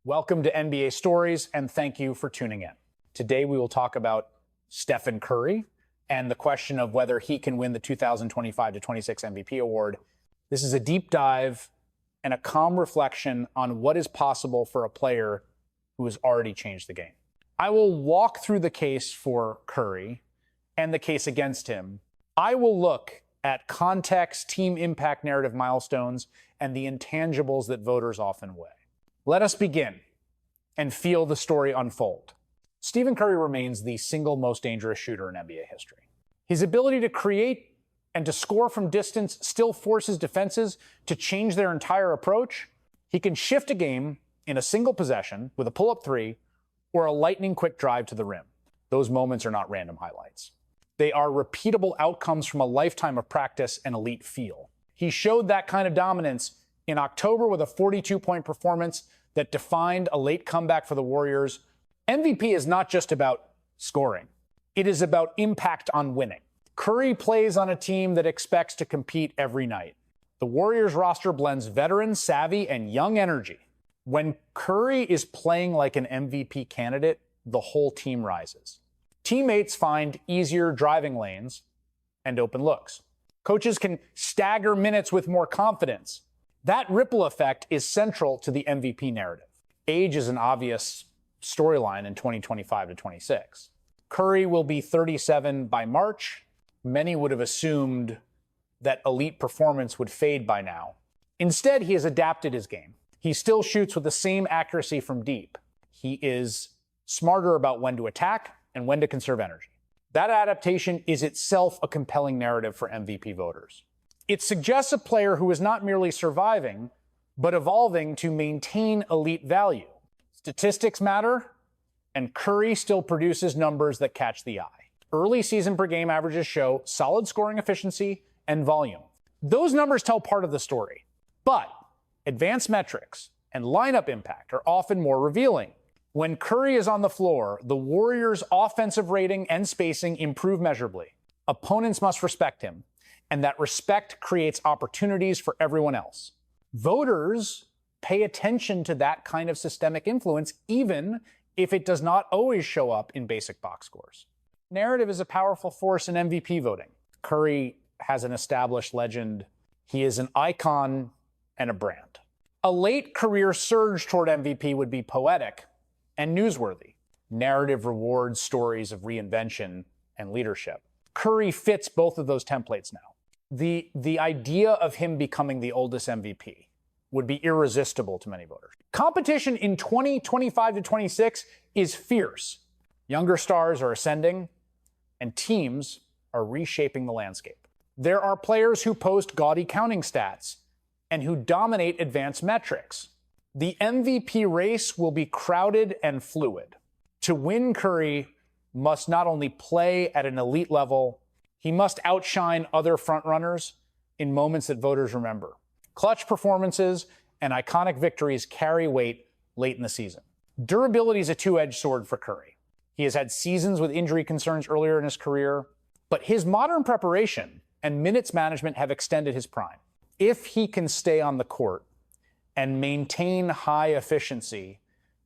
Welcome to NBA Stories, and thank you for tuning in. Today we will talk about Stephen Curry and the question of whether he can win the 2025-26 MVP award. This is a deep dive and a calm reflection on what is possible for a player who has already changed the game. I will walk through the case for Curry and the case against him. I will look at context, team impact, narrative milestones, and the intangibles that voters often weigh. Let us begin and feel the story unfold. Stephen Curry remains the single most dangerous shooter in NBA history. His ability to create and to score from distance still forces defenses to change their entire approach. He can shift a game in a single possession with a pull-up three or a lightning-quick drive to the rim. Those moments are not random highlights. They are repeatable outcomes from a lifetime of practice and elite feel. He showed that kind of dominance in October with a 42-point performance that defined a late comeback for the Warriors. MVP is not just about scoring. It is about impact on winning. Curry plays on a team that expects to compete every night. The Warriors roster blends veteran, savvy, and young energy. When Curry is playing like an MVP candidate, the whole team rises. Teammates find easier driving lanes and open looks. Coaches can stagger minutes with more confidence. That ripple effect is central to the MVP narrative. Age is an obvious storyline in 2025-26. Curry will be 37 by March. Many would have assumed that elite performance would fade by now. Instead, he has adapted his game. He still shoots with the same accuracy from deep. He is smarter about when to attack and when to conserve energy. That adaptation is itself a compelling narrative for MVP voters. It suggests a player who is not merely surviving, but evolving to maintain elite value. Statistics matter, and Curry still produces numbers that catch the eye. Early season per game averages show solid scoring efficiency and volume. Those numbers tell part of the story, but advanced metrics and lineup impact are often more revealing. When Curry is on the floor, the Warriors' offensive rating and spacing improve measurably. Opponents must respect him, and that respect creates opportunities for everyone else. Voters pay attention to that kind of systemic influence, even if it does not always show up in basic box scores. Narrative is a powerful force in MVP voting. Curry has an established legend. He is an icon and a brand. A late career surge toward MVP would be poetic and newsworthy. Narrative rewards stories of reinvention and leadership. Curry fits both of those templates now. The idea of him becoming the oldest MVP would be irresistible to many voters. Competition in 2025-26 is fierce. Younger stars are ascending, and teams are reshaping the landscape. There are players who post gaudy counting stats and who dominate advanced metrics. The MVP race will be crowded and fluid. To win, Curry must not only play at an elite level, he must outshine other frontrunners in moments that voters remember. Clutch performances and iconic victories carry weight late in the season. Durability is a two-edged sword for Curry. He has had seasons with injury concerns earlier in his career, but his modern preparation and minutes management have extended his prime. If he can stay on the court and maintain high efficiency,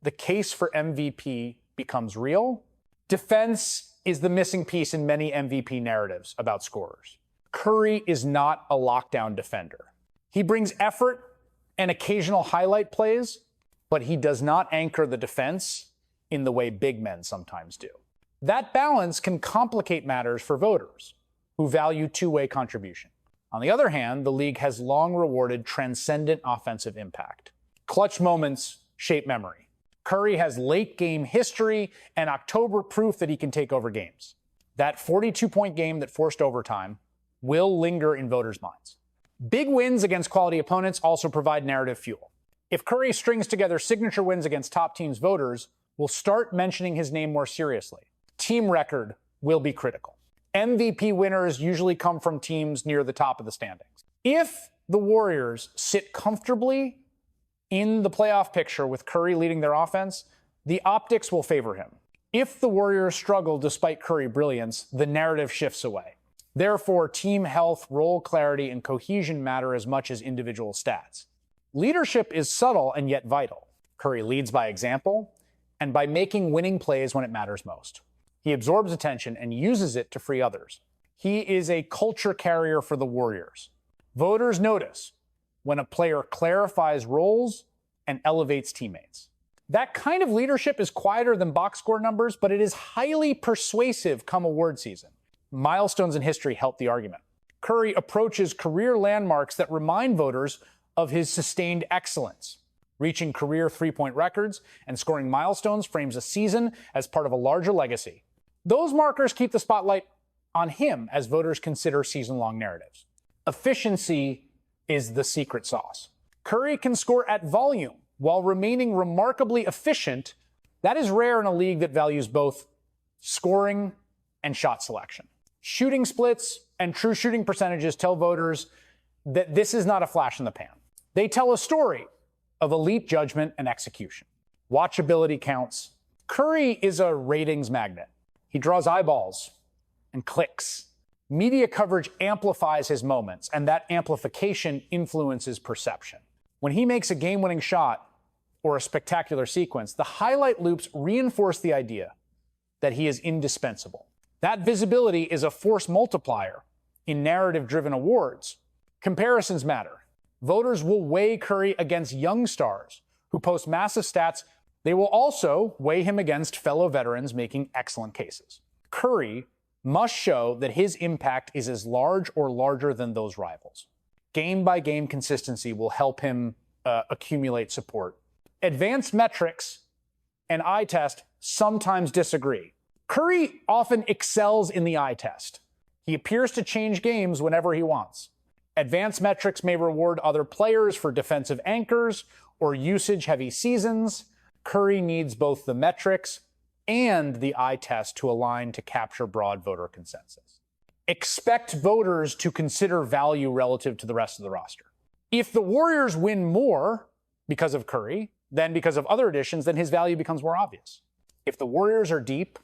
the case for MVP becomes real. Defense is the missing piece in many MVP narratives about scorers. Curry is not a lockdown defender. He brings effort and occasional highlight plays, but he does not anchor the defense in the way big men sometimes do. That balance can complicate matters for voters who value two-way contribution. On the other hand, the league has long rewarded transcendent offensive impact. Clutch moments shape memory. Curry has late game history and October proof that he can take over games. That 42-point game that forced overtime will linger in voters' minds. Big wins against quality opponents also provide narrative fuel. If Curry strings together signature wins against top teams, voters will start mentioning his name more seriously. Team record will be critical. MVP winners usually come from teams near the top of the standings. If the Warriors sit comfortably in the playoff picture with Curry leading their offense, the optics will favor him. If the Warriors struggle despite Curry brilliance, the narrative shifts away. Therefore, team health, role clarity, and cohesion matter as much as individual stats. Leadership is subtle and yet vital. Curry leads by example and by making winning plays when it matters most. He absorbs attention and uses it to free others. He is a culture carrier for the Warriors. Voters notice when a player clarifies roles and elevates teammates. That kind of leadership is quieter than box score numbers, but it is highly persuasive come award season. Milestones in history help the argument. Curry approaches career landmarks that remind voters of his sustained excellence. Reaching career three-point records and scoring milestones frames a season as part of a larger legacy. Those markers keep the spotlight on him as voters consider season-long narratives. Efficiency is the secret sauce. Curry can score at volume while remaining remarkably efficient. That is rare in a league that values both scoring and shot selection. Shooting splits and true shooting percentages tell voters that this is not a flash in the pan. They tell a story of elite judgment and execution. Watchability counts. Curry is a ratings magnet. He draws eyeballs and clicks. Media coverage amplifies his moments, and that amplification influences perception. When he makes a game-winning shot or a spectacular sequence, the highlight loops reinforce the idea that he is indispensable. That visibility is a force multiplier in narrative-driven awards. Comparisons matter. Voters will weigh Curry against young stars who post massive stats. They will also weigh him against fellow veterans making excellent cases. Curry must show that his impact is as large or larger than those rivals. Game-by-game consistency will help him accumulate support. Advanced metrics and eye test sometimes disagree. Curry often excels in the eye test. He appears to change games whenever he wants. Advanced metrics may reward other players for defensive anchors or usage-heavy seasons. Curry needs both the metrics and the eye test to align to capture broad voter consensus. Expect voters to consider value relative to the rest of the roster. If the Warriors win more because of Curry than because of other additions, then his value becomes more obvious. If the Warriors are deep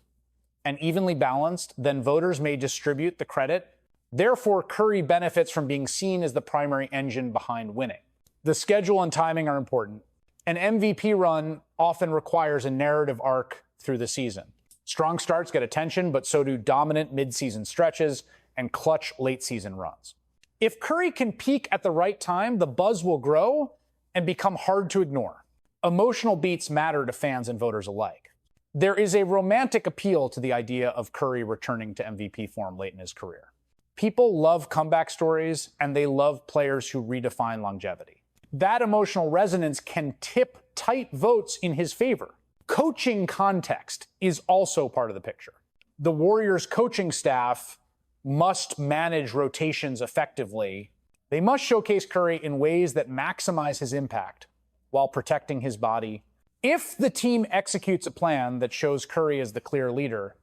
and evenly balanced, then voters may distribute the credit. Therefore, Curry benefits from being seen as the primary engine behind winning. The schedule and timing are important. An MVP run often requires a narrative arc through the season. Strong starts get attention, but so do dominant mid-season stretches and clutch late-season runs. If Curry can peak at the right time, the buzz will grow and become hard to ignore. Emotional beats matter to fans and voters alike. There is a romantic appeal to the idea of Curry returning to MVP form late in his career. People love comeback stories, and they love players who redefine longevity. That emotional resonance can tip tight votes in his favor. Coaching context is also part of the picture. The Warriors' coaching staff must manage rotations effectively. They must showcase Curry in ways that maximize his impact while protecting his body. If the team executes a plan that shows Curry as the clear leader,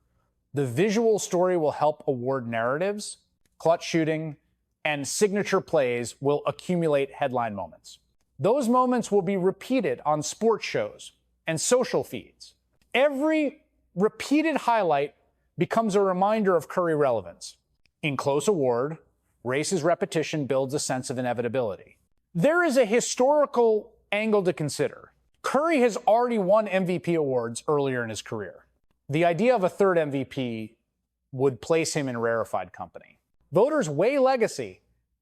the visual story will help award narratives, clutch shooting, and signature plays will accumulate headline moments. Those moments will be repeated on sports shows and social feeds. Every repeated highlight becomes a reminder of Curry relevance. In close award, race's repetition builds a sense of inevitability. There is a historical angle to consider. Curry has already won MVP awards earlier in his career. The idea of a third MVP would place him in rarefied company. Voters weigh legacy,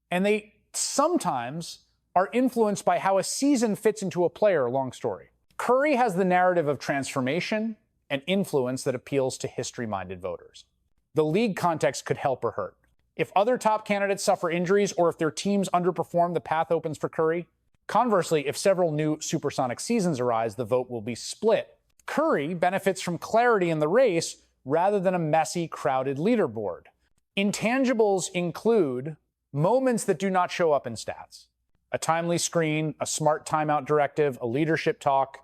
and they sometimes are influenced by how a season fits into a player. Long story. Curry has the narrative of transformation and influence that appeals to history-minded voters. The league context could help or hurt. If other top candidates suffer injuries or if their teams underperform, the path opens for Curry. Conversely, if several new supersonic seasons arise, the vote will be split. Curry benefits from clarity in the race rather than a messy, crowded leaderboard. Intangibles include moments that do not show up in stats. A timely screen, a smart timeout directive, a leadership talk.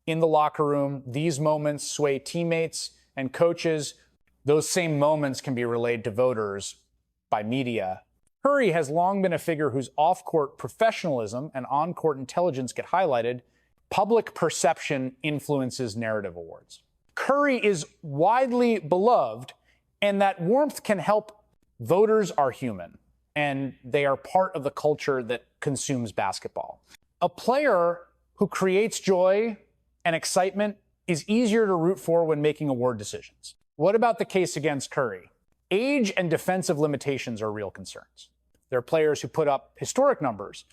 In the locker room, these moments sway teammates and coaches. Those same moments can be relayed to voters by media. Curry has long been a figure whose off-court professionalism and on-court intelligence get highlighted. Public perception influences narrative awards. Curry is widely beloved, and that warmth can help. Voters are human, and they are part of the culture that consumes basketball. A player who creates joy and excitement is easier to root for when making award decisions. What about the case against Curry? Age and defensive limitations are real concerns. There are players who put up historic numbers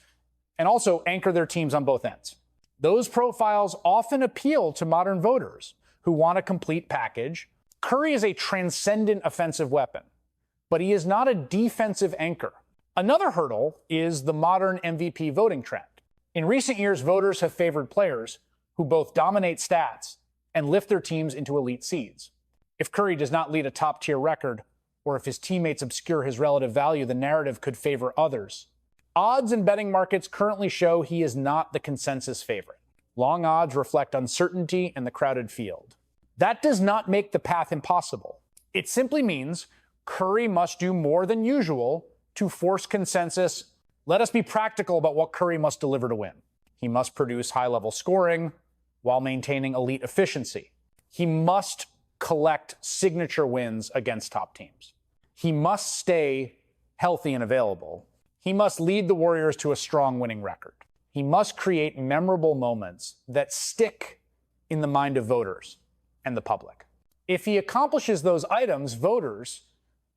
and also anchor their teams on both ends. Those profiles often appeal to modern voters who want a complete package. Curry is a transcendent offensive weapon, but he is not a defensive anchor. Another hurdle is the modern MVP voting trend. In recent years, voters have favored players who both dominate stats and lift their teams into elite seeds. If Curry does not lead a top-tier record, or if his teammates obscure his relative value, the narrative could favor others. Odds and betting markets currently show he is not the consensus favorite. Long odds reflect uncertainty in the crowded field. That does not make the path impossible. It simply means Curry must do more than usual to force consensus. Let us be practical about what Curry must deliver to win. He must produce high-level scoring while maintaining elite efficiency. He must collect signature wins against top teams. He must stay healthy and available. He must lead the Warriors to a strong winning record. He must create memorable moments that stick in the mind of voters and the public. If he accomplishes those items, voters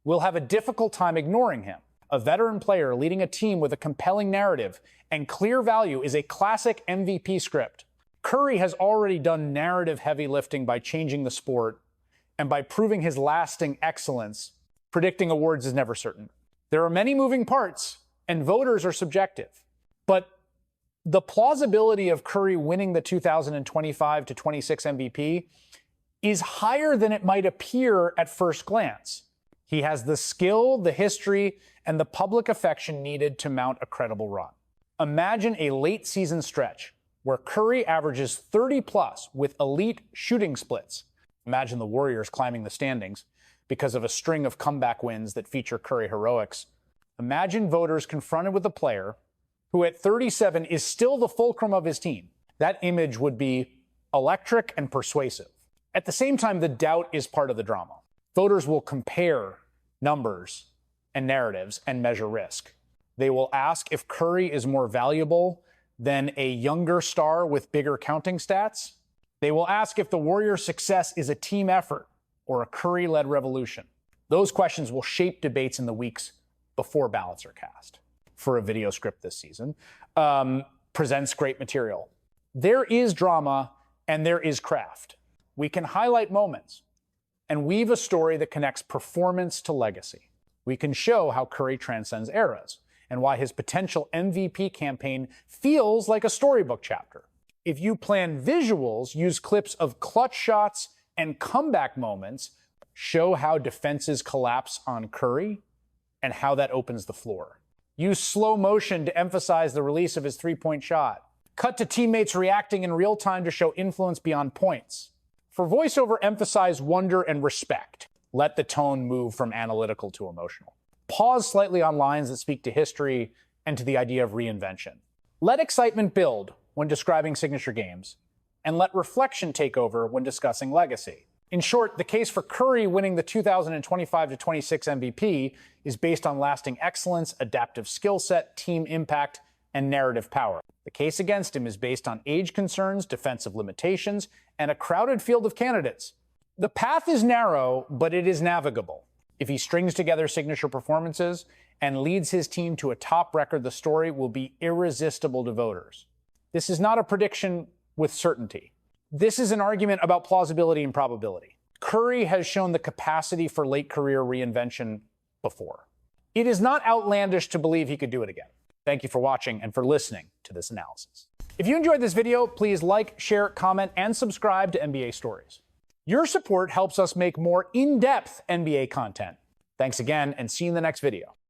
will have a difficult time ignoring him. A veteran player leading a team with a compelling narrative and clear value is a classic MVP script. Curry has already done narrative heavy lifting by changing the sport and by proving his lasting excellence. Predicting awards is never certain. There are many moving parts, and voters are subjective. But the plausibility of Curry winning the 2025 to 26 MVP is higher than it might appear at first glance. He has the skill, the history, and the public affection needed to mount a credible run. Imagine a late season stretch where Curry averages 30+ with elite shooting splits. Imagine the Warriors climbing the standings because of a string of comeback wins that feature Curry heroics. Imagine voters confronted with a player who at 37 is still the fulcrum of his team. That image would be electric and persuasive. At the same time, the doubt is part of the drama. Voters will compare numbers and narratives and measure risk. They will ask if Curry is more valuable than a younger star with bigger counting stats. They will ask if the Warriors' success is a team effort or a Curry-led revolution. Those questions will shape debates in the weeks before ballots are cast. For a video script this season, presents great material. There is drama and there is craft. We can highlight moments and weave a story that connects performance to legacy. We can show how Curry transcends eras and why his potential MVP campaign feels like a storybook chapter. If you plan visuals, use clips of clutch shots and comeback moments, show how defenses collapse on Curry and how that opens the floor. Use slow motion to emphasize the release of his three-point shot. Cut to teammates reacting in real time to show influence beyond points. For voiceover, emphasize wonder and respect. Let the tone move from analytical to emotional. Pause slightly on lines that speak to history and to the idea of reinvention. Let excitement build when describing signature games, and let reflection take over when discussing legacy. In short, the case for Curry winning the 2025 to 26 MVP is based on lasting excellence, adaptive skill set, team impact, and narrative power. The case against him is based on age concerns, defensive limitations, and a crowded field of candidates. The path is narrow, but it is navigable. If he strings together signature performances and leads his team to a top record, the story will be irresistible to voters. This is not a prediction with certainty. This is an argument about plausibility and probability. Curry has shown the capacity for late career reinvention before. It is not outlandish to believe he could do it again. Thank you for watching and for listening to this analysis. If you enjoyed this video, please like, share, comment, and subscribe to NBA Stories. Your support helps us make more in-depth NBA content. Thanks again, and see you in the next video.